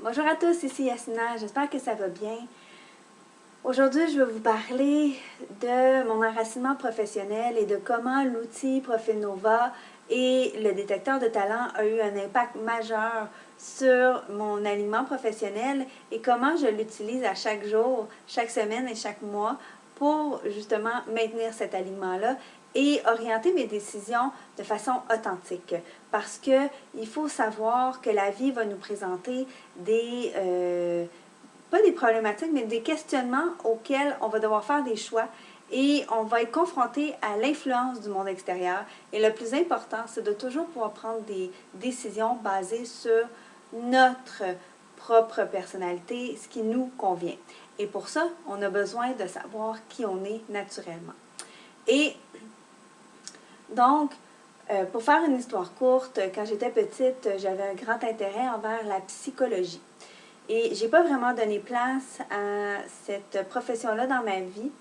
Bonjour à tous, ici Yasmina, j'espère que ça va bien. Aujourd'hui, je vais vous parler de mon enracinement professionnel et de comment l'outil Profil Nova et le détecteur de talent a eu un impact majeur sur mon alignement professionnel et comment je l'utilise à chaque jour, chaque semaine et chaque mois pour justement maintenir cet alignement-là et orienter mes décisions de façon authentique. Parce qu'il faut savoir que la vie va nous présenter pas des problématiques, mais des questionnements auxquels on va devoir faire des choix et on va être confronté à l'influence du monde extérieur. Et le plus important, c'est de toujours pouvoir prendre des décisions basées sur notre propre personnalité, ce qui nous convient. Et pour ça, on a besoin de savoir qui on est naturellement. Et donc, pour faire une histoire courte, quand j'étais petite, j'avais un grand intérêt envers la psychologie. Et je n'ai pas vraiment donné place à cette profession-là dans ma vie.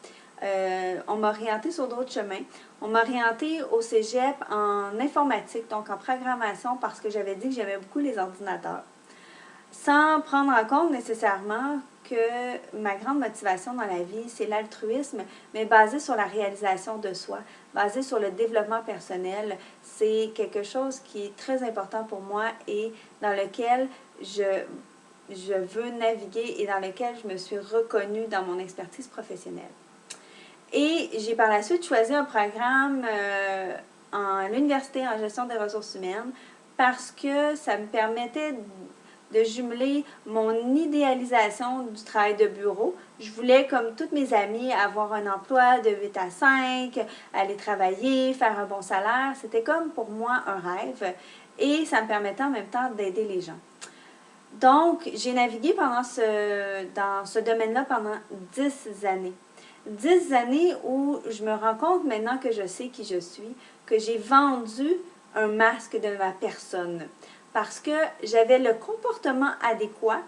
On m'a orientée sur d'autres chemins. On m'a orientée au cégep en informatique, donc en programmation, parce que j'avais dit que j'aimais beaucoup les ordinateurs. Sans prendre en compte nécessairement que ma grande motivation dans la vie, c'est l'altruisme, mais basé sur la réalisation de soi, basé sur le développement personnel. C'est quelque chose qui est très important pour moi et dans lequel je veux naviguer et dans lequel je me suis reconnue dans mon expertise professionnelle. Et j'ai par la suite choisi un programme à l'université en gestion des ressources humaines parce que ça me permettait de jumeler mon idéalisation du travail de bureau. Je voulais, comme toutes mes amies, avoir un emploi de 8 à 5, aller travailler, faire un bon salaire. C'était comme pour moi un rêve et ça me permettait en même temps d'aider les gens. Donc, j'ai navigué dans ce domaine-là pendant 10 années. 10 années où je me rends compte maintenant que je sais qui je suis, que j'ai vendu un masque de ma personne. Parce que j'avais le comportement adéquat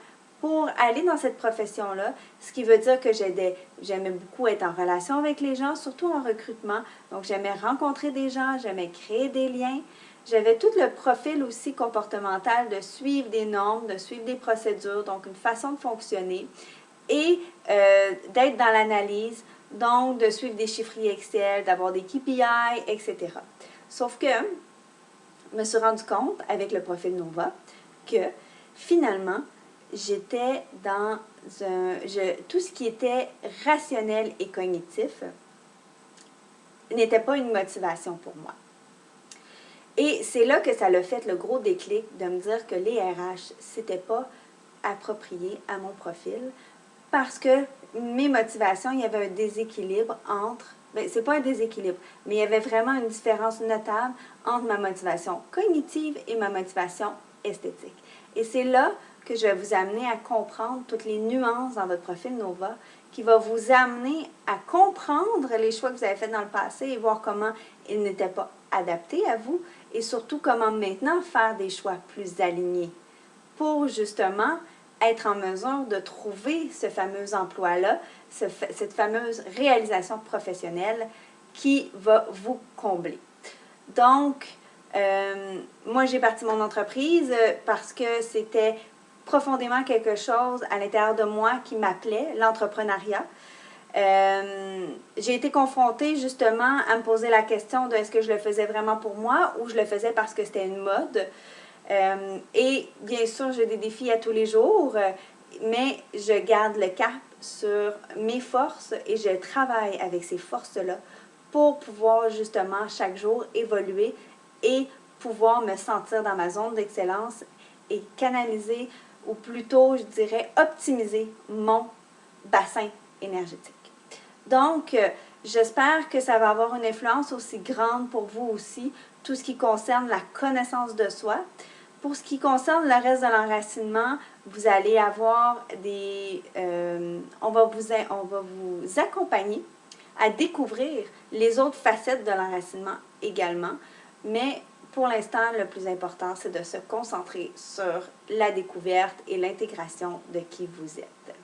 pour aller dans cette profession-là, ce qui veut dire que j'aimais beaucoup être en relation avec les gens, surtout en recrutement. Donc, j'aimais rencontrer des gens, j'aimais créer des liens. J'avais tout le profil aussi comportemental de suivre des normes, de suivre des procédures, donc une façon de fonctionner et d'être dans l'analyse, donc de suivre des chiffriers Excel, d'avoir des KPI, etc. Sauf que je me suis rendu compte avec le profil Nova que finalement, j'étais dans tout ce qui était rationnel et cognitif n'était pas une motivation pour moi. Et c'est là que ça l'a fait le gros déclic de me dire que les RH, c'était pas approprié à mon profil parce que mes motivations, il y avait un déséquilibre entre, bien, c'est pas un déséquilibre, mais il y avait vraiment une différence notable entre ma motivation cognitive et ma motivation esthétique. Et c'est là que je vais vous amener à comprendre toutes les nuances dans votre profil Nova qui va vous amener à comprendre les choix que vous avez faits dans le passé et voir comment ils n'étaient pas adaptés à vous et surtout comment maintenant faire des choix plus alignés pour justement être en mesure de trouver ce fameux emploi-là, cette fameuse réalisation professionnelle qui va vous combler. Donc, moi, j'ai parti mon entreprise parce que c'était profondément quelque chose à l'intérieur de moi qui m'appelait, l'entrepreneuriat. J'ai été confrontée justement à me poser la question de est-ce que je le faisais vraiment pour moi ou je le faisais parce que c'était une mode. Et bien sûr, j'ai des défis à tous les jours, mais je garde le cap sur mes forces et je travaille avec ces forces-là pour pouvoir justement chaque jour évoluer et pouvoir me sentir dans ma zone d'excellence et canaliser, ou plutôt, je dirais, optimiser mon bassin énergétique. Donc, j'espère que ça va avoir une influence aussi grande pour vous aussi, tout ce qui concerne la connaissance de soi. Pour ce qui concerne le reste de l'enracinement, vous allez avoir on va vous accompagner à découvrir les autres facettes de l'enracinement également. Mais pour l'instant, le plus important, c'est de se concentrer sur la découverte et l'intégration de qui vous êtes.